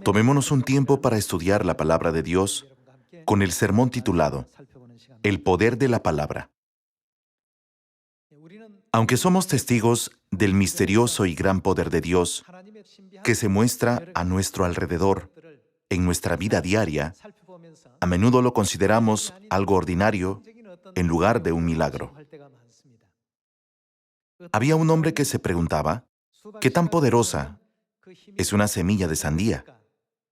Tomémonos un tiempo para estudiar la palabra de Dios con el sermón titulado El poder de la palabra. Aunque somos testigos del misterioso y gran poder de Dios que se muestra a nuestro alrededor en nuestra vida diaria, a menudo lo consideramos algo ordinario en lugar de un milagro. Había un hombre que se preguntaba, ¿qué tan poderosa es una semilla de sandía?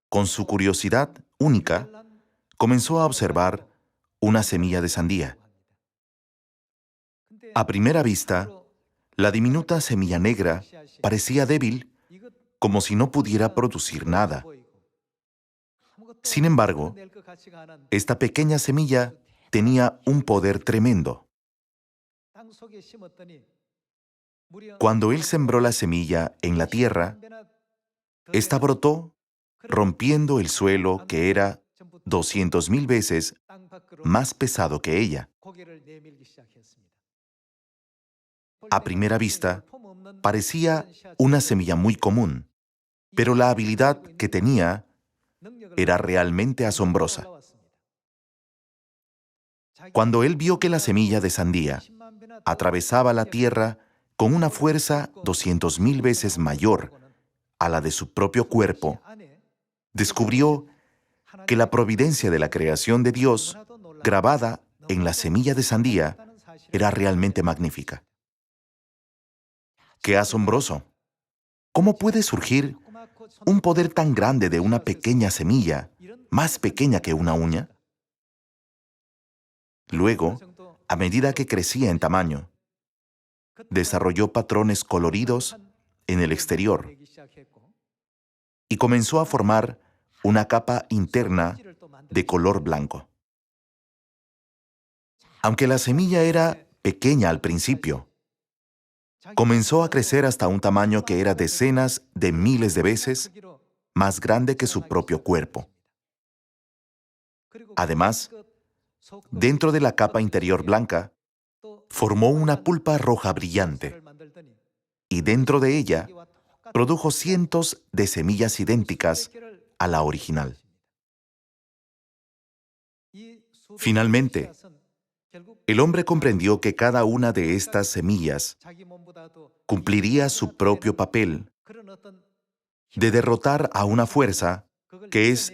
Con su curiosidad única, comenzó a observar una semilla de sandía. A primera vista, la diminuta semilla negra parecía débil, como si no pudiera producir nada. Sin embargo, esta pequeña semilla tenía un poder tremendo. Cuando él sembró la semilla en la tierra, esta brotó, rompiendo el suelo que era 200,000 veces más pesado que ella. A primera vista, parecía una semilla muy común, pero la habilidad que tenía era realmente asombrosa. Cuando él vio que la semilla de sandía atravesaba la tierra con una fuerza 200,000 veces mayor a la de su propio cuerpo, descubrió que la providencia de la creación de Dios, grabada en la semilla de sandía, era realmente magnífica. ¡Qué asombroso! ¿Cómo puede surgir un poder tan grande de una pequeña semilla, más pequeña que una uña? Luego, a medida que crecía en tamaño, desarrolló patrones coloridos en el exterior y comenzó a formar una capa interna de color blanco. Aunque la semilla era pequeña al principio, comenzó a crecer hasta un tamaño que era decenas de miles de veces más grande que su propio cuerpo. Además, dentro de la capa interior blanca, formó una pulpa roja brillante y dentro de ella produjo cientos de semillas idénticas a la original. Finalmente, el hombre comprendió que cada una de estas semillas cumpliría su propio papel de derrotar a una fuerza que es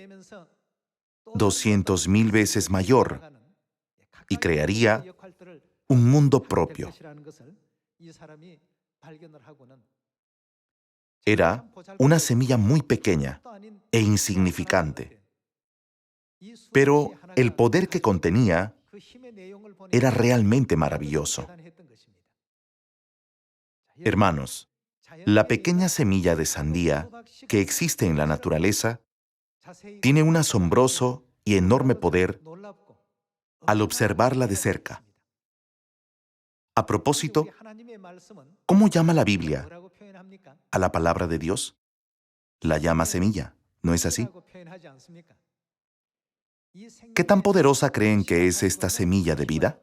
200,000 veces mayor y crearía un mundo propio. Era una semilla muy pequeña e insignificante, pero el poder que contenía era realmente maravilloso. Hermanos, la pequeña semilla de sandía que existe en la naturaleza tiene un asombroso y enorme poder al observarla de cerca. A propósito, ¿cómo llama la Biblia a la palabra de Dios? La llama semilla, ¿no es así? ¿Qué tan poderosa creen que es esta semilla de vida?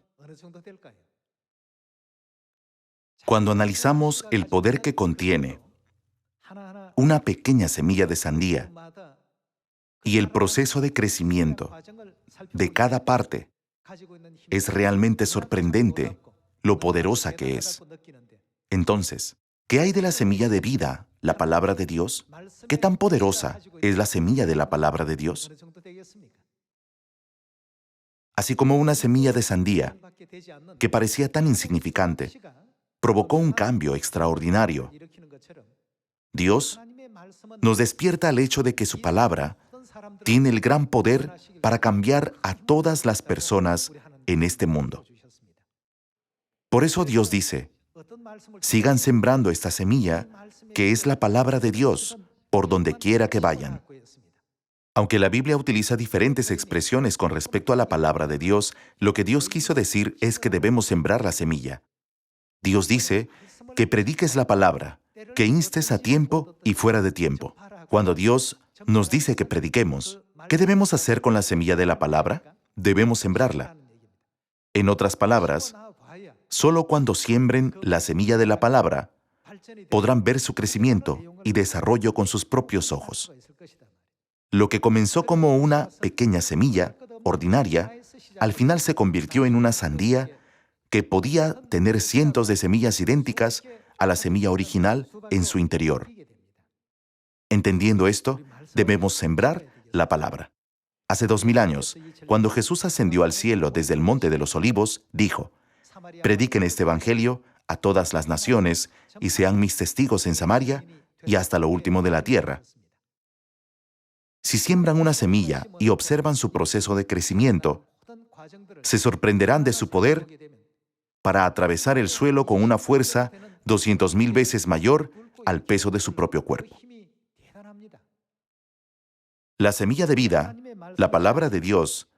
Cuando analizamos el poder que contiene una pequeña semilla de sandía y el proceso de crecimiento de cada parte, es realmente sorprendente lo poderosa que es. Entonces, ¿qué hay de la semilla de vida, la palabra de Dios? ¿Qué tan poderosa es la semilla de la palabra de Dios? Así como una semilla de sandía, que parecía tan insignificante, provocó un cambio extraordinario. Dios nos despierta al hecho de que su palabra tiene el gran poder para cambiar a todas las personas en este mundo. Por eso Dios dice, sigan sembrando esta semilla, que es la palabra de Dios, por donde quiera que vayan. Aunque la Biblia utiliza diferentes expresiones con respecto a la palabra de Dios, lo que Dios quiso decir es que debemos sembrar la semilla. Dios dice que prediques la palabra, que instes a tiempo y fuera de tiempo. Cuando Dios nos dice que prediquemos, ¿qué debemos hacer con la semilla de la palabra? Debemos sembrarla. En otras palabras, solo cuando siembren la semilla de la palabra, podrán ver su crecimiento y desarrollo con sus propios ojos. Lo que comenzó como una pequeña semilla ordinaria, al final se convirtió en una sandía que podía tener cientos de semillas idénticas a la semilla original en su interior. Entendiendo esto, debemos sembrar la palabra. Hace 2000 años, cuando Jesús ascendió al cielo desde el Monte de los Olivos, dijo: «Prediquen este evangelio a todas las naciones y sean mis testigos en Samaria y hasta lo último de la tierra». Si siembran una semilla y observan su proceso de crecimiento, se sorprenderán de su poder para atravesar el suelo con una fuerza 200.000 veces mayor al peso de su propio cuerpo. La semilla de vida, la palabra de Dios,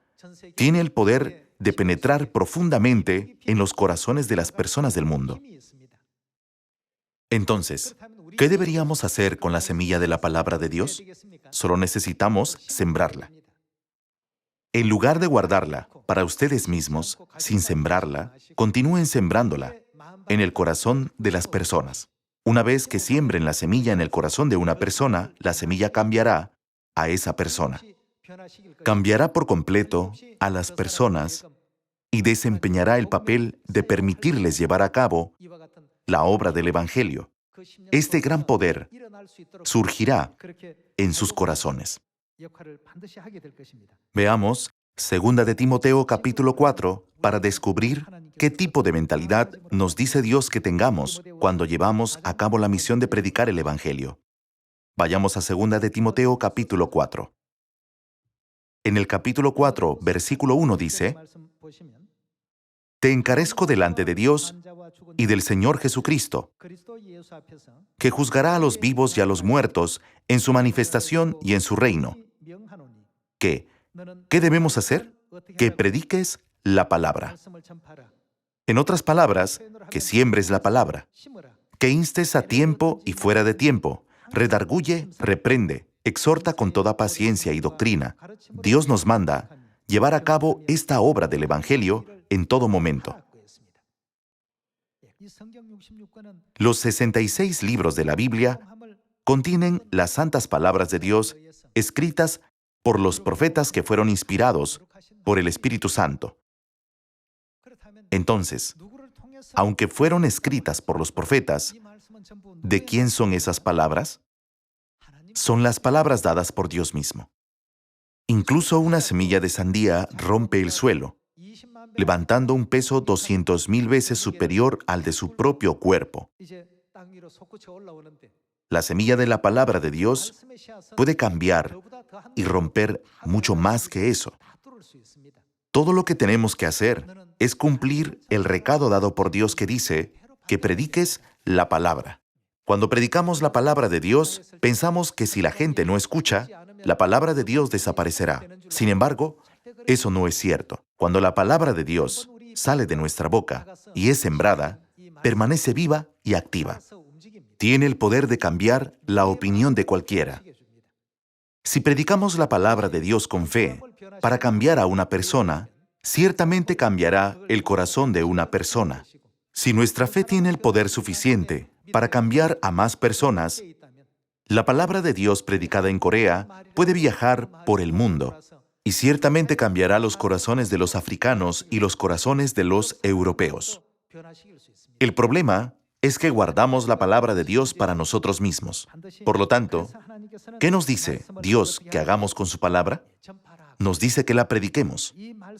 tiene el poder de penetrar profundamente en los corazones de las personas del mundo. Entonces, ¿qué deberíamos hacer con la semilla de la palabra de Dios? Solo necesitamos sembrarla. En lugar de guardarla para ustedes mismos, sin sembrarla, continúen sembrándola en el corazón de las personas. Una vez que siembren la semilla en el corazón de una persona, la semilla cambiará a esa persona. Cambiará por completo a las personas y desempeñará el papel de permitirles llevar a cabo la obra del Evangelio. Este gran poder surgirá en sus corazones. Veamos 2 de Timoteo capítulo 4 para descubrir qué tipo de mentalidad nos dice Dios que tengamos cuando llevamos a cabo la misión de predicar el Evangelio. Vayamos a 2 de Timoteo capítulo 4. En el capítulo 4, versículo 1 dice: «Te encarezco delante de Dios y del Señor Jesucristo, que juzgará a los vivos y a los muertos en su manifestación y en su reino». ¿Qué debemos hacer? Que prediques la palabra. En otras palabras, que siembres la palabra. Que instes a tiempo y fuera de tiempo. Redarguye, reprende, exhorta con toda paciencia y doctrina. Dios nos manda llevar a cabo esta obra del Evangelio en todo momento. Los 66 libros de la Biblia contienen las santas palabras de Dios escritas por los profetas que fueron inspirados por el Espíritu Santo. Entonces, aunque fueron escritas por los profetas, ¿de quién son esas palabras? Son las palabras dadas por Dios mismo. Incluso una semilla de sandía rompe el suelo, levantando un peso 200.000 veces superior al de su propio cuerpo. La semilla de la palabra de Dios puede cambiar y romper mucho más que eso. Todo lo que tenemos que hacer es cumplir el recado dado por Dios que dice que prediques la palabra. Cuando predicamos la palabra de Dios, pensamos que si la gente no escucha, la palabra de Dios desaparecerá. Sin embargo, eso no es cierto. Cuando la palabra de Dios sale de nuestra boca y es sembrada, permanece viva y activa. Tiene el poder de cambiar la opinión de cualquiera. Si predicamos la palabra de Dios con fe para cambiar a una persona, ciertamente cambiará el corazón de una persona. Si nuestra fe tiene el poder suficiente para cambiar a más personas, la palabra de Dios predicada en Corea puede viajar por el mundo y ciertamente cambiará los corazones de los africanos y los corazones de los europeos. El problema es que guardamos la palabra de Dios para nosotros mismos. Por lo tanto, ¿qué nos dice Dios que hagamos con su palabra? Nos dice que la prediquemos.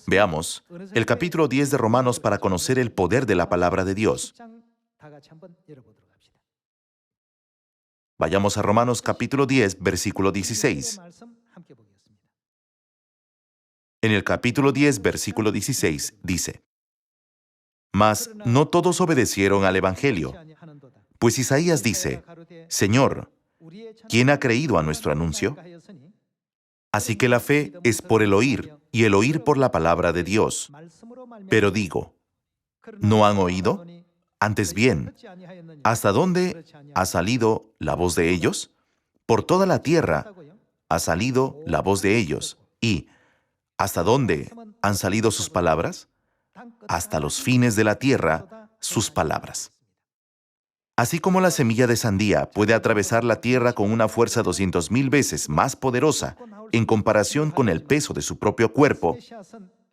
Veamos el capítulo 10 de Romanos para conocer el poder de la palabra de Dios. Vayamos a Romanos capítulo 10, versículo 16. En el capítulo 10, versículo 16, dice: «Mas no todos obedecieron al Evangelio, pues Isaías dice: Señor, ¿quién ha creído a nuestro anuncio? Así que la fe es por el oír, y el oír por la palabra de Dios. Pero digo, ¿no han oído? Antes bien, ¿hasta dónde ha salido la voz de ellos? Por toda la tierra ha salido la voz de ellos. ¿Y hasta dónde han salido sus palabras? Hasta los fines de la tierra, sus palabras». Así como la semilla de sandía puede atravesar la tierra con una fuerza 200.000 veces más poderosa en comparación con el peso de su propio cuerpo,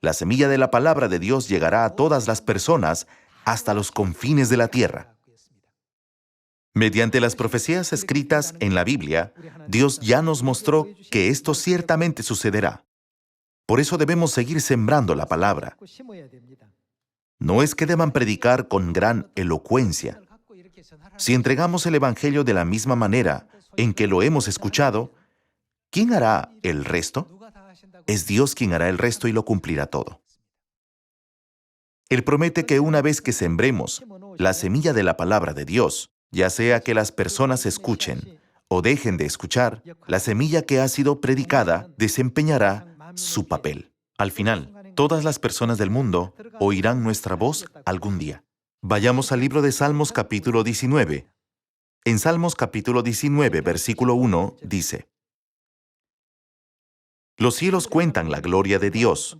la semilla de la palabra de Dios llegará a todas las personas hasta los confines de la tierra. Mediante las profecías escritas en la Biblia, Dios ya nos mostró que esto ciertamente sucederá. Por eso debemos seguir sembrando la palabra. No es que deban predicar con gran elocuencia. Si entregamos el Evangelio de la misma manera en que lo hemos escuchado, ¿quién hará el resto? Es Dios quien hará el resto y lo cumplirá todo. Él promete que una vez que sembremos la semilla de la palabra de Dios, ya sea que las personas escuchen o dejen de escuchar, la semilla que ha sido predicada desempeñará su papel. Al final, todas las personas del mundo oirán nuestra voz algún día. Vayamos al libro de Salmos capítulo 19. En Salmos capítulo 19, versículo 1, dice: Los cielos cuentan la gloria de Dios,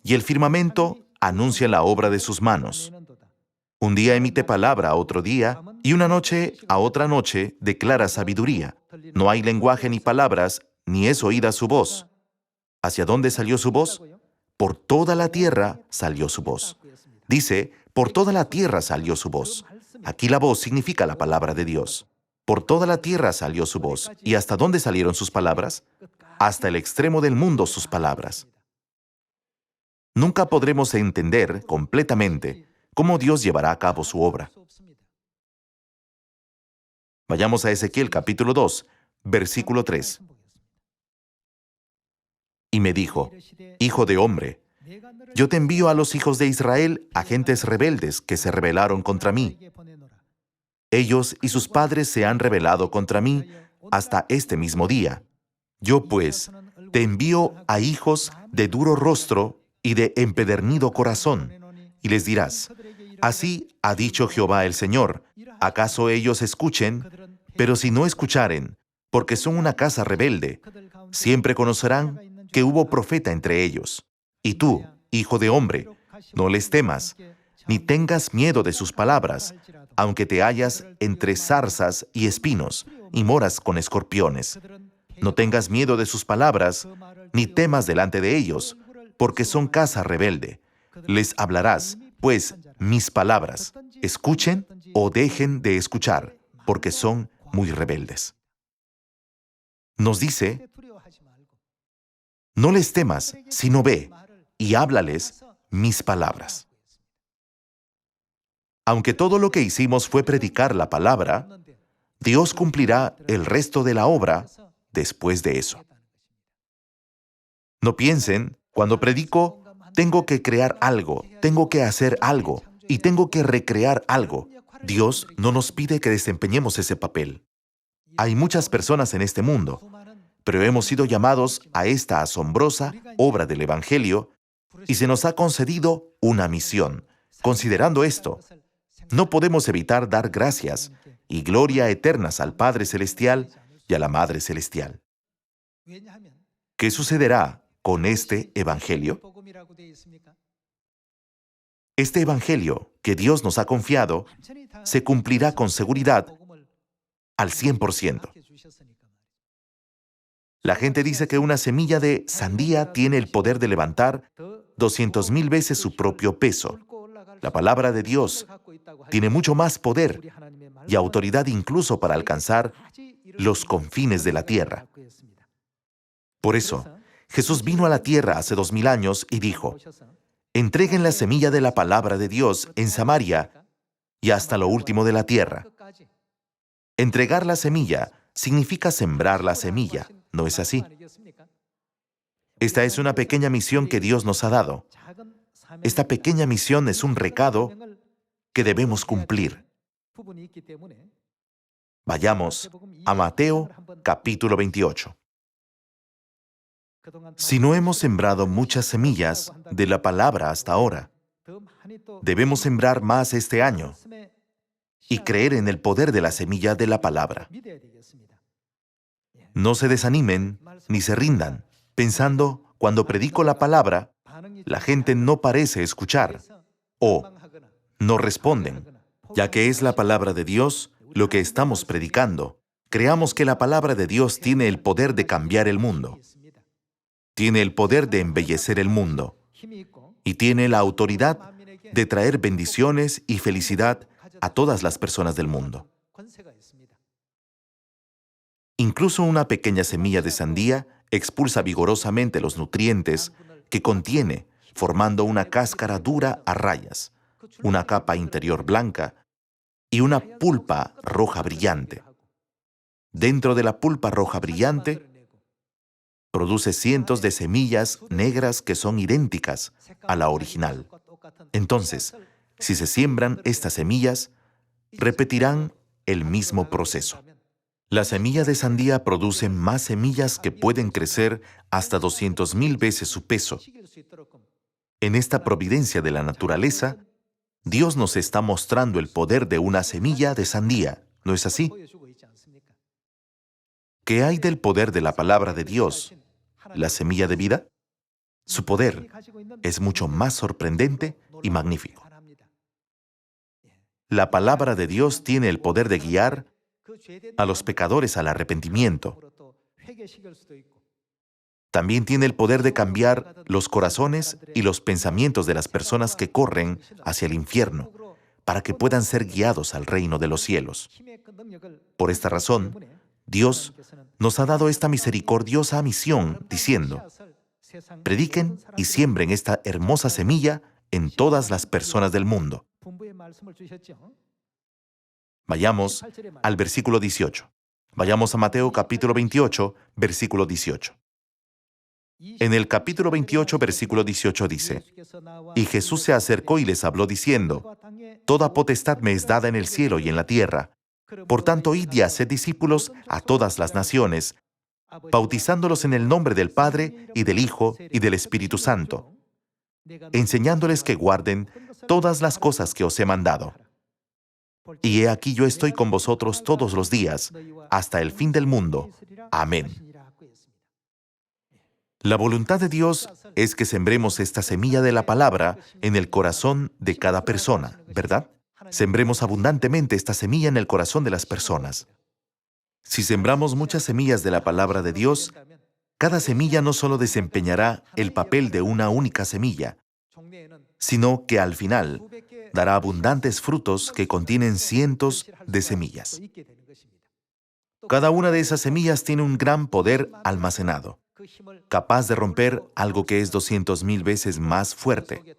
y el firmamento anuncia la obra de sus manos. Un día emite palabra a otro día, y una noche a otra noche declara sabiduría. No hay lenguaje ni palabras, ni es oída su voz. ¿Hacia dónde salió su voz? Por toda la tierra salió su voz. Dice, por toda la tierra salió su voz. Aquí la voz significa la palabra de Dios. Por toda la tierra salió su voz. ¿Y hasta dónde salieron sus palabras? Hasta el extremo del mundo sus palabras. Nunca podremos entender completamente cómo Dios llevará a cabo su obra. Vayamos a Ezequiel capítulo 2, versículo 3. Y me dijo: Hijo de hombre, yo te envío a los hijos de Israel, agentes rebeldes que se rebelaron contra mí. Ellos y sus padres se han rebelado contra mí hasta este mismo día. Yo, pues, te envío a hijos de duro rostro y de empedernido corazón, y les dirás: Así ha dicho Jehová el Señor. ¿Acaso ellos escuchen? Pero si no escucharen, porque son una casa rebelde, siempre conocerán que hubo profeta entre ellos. Y tú, hijo de hombre, no les temas, ni tengas miedo de sus palabras, aunque te hallas entre zarzas y espinos, y moras con escorpiones. No tengas miedo de sus palabras, ni temas delante de ellos, porque son casa rebelde. Les hablarás, pues, mis palabras. Escuchen o dejen de escuchar, porque son muy rebeldes. Nos dice: no les temas, sino ve, y háblales mis palabras. Aunque todo lo que hicimos fue predicar la palabra, Dios cumplirá el resto de la obra después de eso. No piensen, cuando predico, tengo que crear algo, tengo que hacer algo, y tengo que recrear algo. Dios no nos pide que desempeñemos ese papel. Hay muchas personas en este mundo, pero hemos sido llamados a esta asombrosa obra del Evangelio y se nos ha concedido una misión. Considerando esto, no podemos evitar dar gracias y gloria eternas al Padre Celestial y a la Madre Celestial. ¿Qué sucederá con este Evangelio? Este Evangelio que Dios nos ha confiado se cumplirá con seguridad al 100%. La gente dice que una semilla de sandía tiene el poder de levantar 200,000 veces su propio peso. La palabra de Dios tiene mucho más poder y autoridad incluso para alcanzar los confines de la tierra. Por eso, Jesús vino a la tierra hace 2000 años y dijo: entreguen la semilla de la palabra de Dios en Samaria y hasta lo último de la tierra. Entregar la semilla significa sembrar la semilla, ¿no es así? Esta es una pequeña misión que Dios nos ha dado. Esta pequeña misión es un recado que debemos cumplir. Vayamos a Mateo capítulo 28. Si no hemos sembrado muchas semillas de la palabra hasta ahora, debemos sembrar más este año y creer en el poder de la semilla de la palabra. No se desanimen ni se rindan, pensando, cuando predico la palabra, la gente no parece escuchar o no responden, ya que es la palabra de Dios lo que estamos predicando. Creamos que la palabra de Dios tiene el poder de cambiar el mundo. tiene el poder de embellecer el mundo y tiene la autoridad de traer bendiciones y felicidad a todas las personas del mundo. Incluso una pequeña semilla de sandía expulsa vigorosamente los nutrientes que contiene, formando una cáscara dura a rayas, una capa interior blanca y una pulpa roja brillante. Dentro de la pulpa roja brillante, produce cientos de semillas negras que son idénticas a la original. Entonces, si se siembran estas semillas, repetirán el mismo proceso. La semilla de sandía produce más semillas que pueden crecer hasta 200,000 veces su peso. En esta providencia de la naturaleza, Dios nos está mostrando el poder de una semilla de sandía, ¿no es así? ¿Qué hay del poder de la palabra de Dios, la semilla de vida? Su poder es mucho más sorprendente y magnífico. La palabra de Dios tiene el poder de guiar a los pecadores al arrepentimiento. También tiene el poder de cambiar los corazones y los pensamientos de las personas que corren hacia el infierno, para que puedan ser guiados al reino de los cielos. Por esta razón, Dios nos ha dado esta misericordiosa misión, diciendo: prediquen y siembren esta hermosa semilla en todas las personas del mundo. Vayamos al versículo 18. Vayamos a Mateo capítulo 28, versículo 18. En el capítulo 28, versículo 18 dice: y Jesús se acercó y les habló diciendo: toda potestad me es dada en el cielo y en la tierra. Por tanto, id y haced discípulos a todas las naciones, bautizándolos en el nombre del Padre, y del Hijo, y del Espíritu Santo, enseñándoles que guarden todas las cosas que os he mandado. Y he aquí yo estoy con vosotros todos los días, hasta el fin del mundo. Amén. La voluntad de Dios es que sembremos esta semilla de la palabra en el corazón de cada persona, ¿verdad? Sembremos abundantemente esta semilla en el corazón de las personas. Si sembramos muchas semillas de la palabra de Dios, cada semilla no solo desempeñará el papel de una única semilla, sino que al final dará abundantes frutos que contienen cientos de semillas. Cada una de esas semillas tiene un gran poder almacenado, capaz de romper algo que es 200,000 veces más fuerte.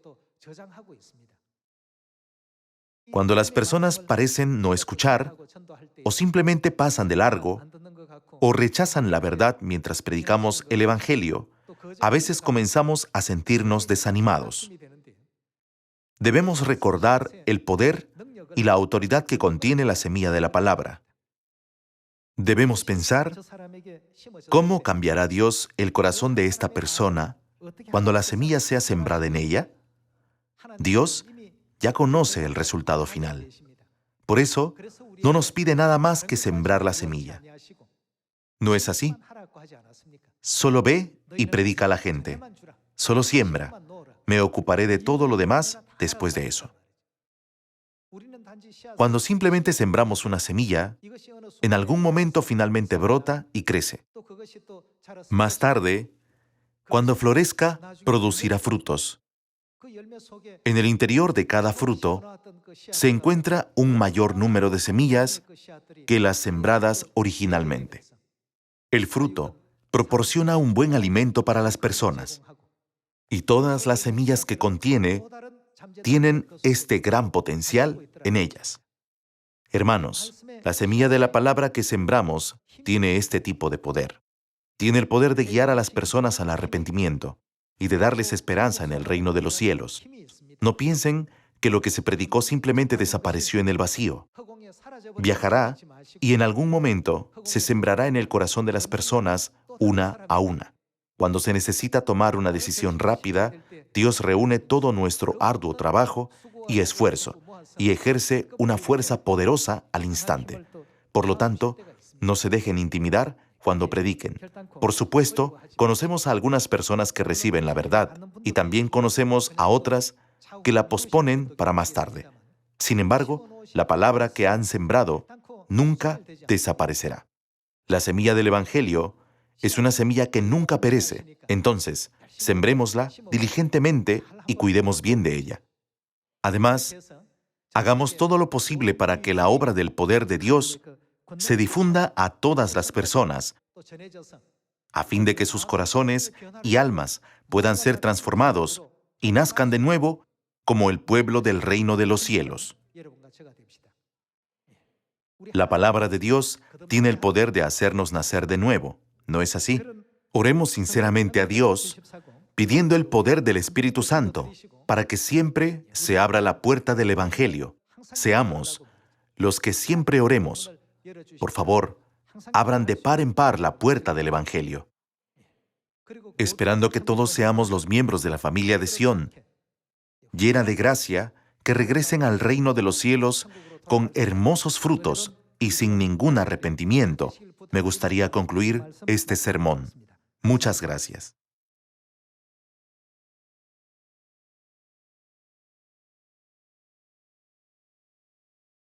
Cuando las personas parecen no escuchar, o simplemente pasan de largo, o rechazan la verdad mientras predicamos el Evangelio, a veces comenzamos a sentirnos desanimados. Debemos recordar el poder y la autoridad que contiene la semilla de la palabra. Debemos pensar: ¿cómo cambiará Dios el corazón de esta persona cuando la semilla sea sembrada en ella? Dios ya conoce el resultado final. Por eso, no nos pide nada más que sembrar la semilla. ¿No es así? Solo ve y predica a la gente. Solo siembra. Me ocuparé de todo lo demás después de eso. Cuando simplemente sembramos una semilla, en algún momento finalmente brota y crece. Más tarde, cuando florezca, producirá frutos. En el interior de cada fruto se encuentra un mayor número de semillas que las sembradas originalmente. El fruto proporciona un buen alimento para las personas, y todas las semillas que contiene tienen este gran potencial en ellas. Hermanos, la semilla de la palabra que sembramos tiene este tipo de poder. Tiene el poder de guiar a las personas al arrepentimiento y de darles esperanza en el reino de los cielos. No piensen que lo que se predicó simplemente desapareció en el vacío. Viajará y en algún momento se sembrará en el corazón de las personas una a una. Cuando se necesita tomar una decisión rápida, Dios reúne todo nuestro arduo trabajo y esfuerzo y ejerce una fuerza poderosa al instante. Por lo tanto, no se dejen intimidar cuando prediquen. Por supuesto, conocemos a algunas personas que reciben la verdad y también conocemos a otras que la posponen para más tarde. Sin embargo, la palabra que han sembrado nunca desaparecerá. La semilla del Evangelio Es una semilla que nunca perece. Entonces, sembrémosla diligentemente y cuidemos bien de ella. Además, hagamos todo lo posible para que la obra del poder de Dios se difunda a todas las personas, a fin de que sus corazones y almas puedan ser transformados y nazcan de nuevo como el pueblo del reino de los cielos. La palabra de Dios tiene el poder de hacernos nacer de nuevo, ¿no es así? Oremos sinceramente a Dios, pidiendo el poder del Espíritu Santo, para que siempre se abra la puerta del Evangelio. Seamos los que siempre oremos. Por favor, abran de par en par la puerta del Evangelio, esperando que todos seamos los miembros de la familia de Sión, llena de gracia, que regresen al reino de los cielos con hermosos frutos y sin ningún arrepentimiento. Me gustaría concluir este sermón. Muchas gracias.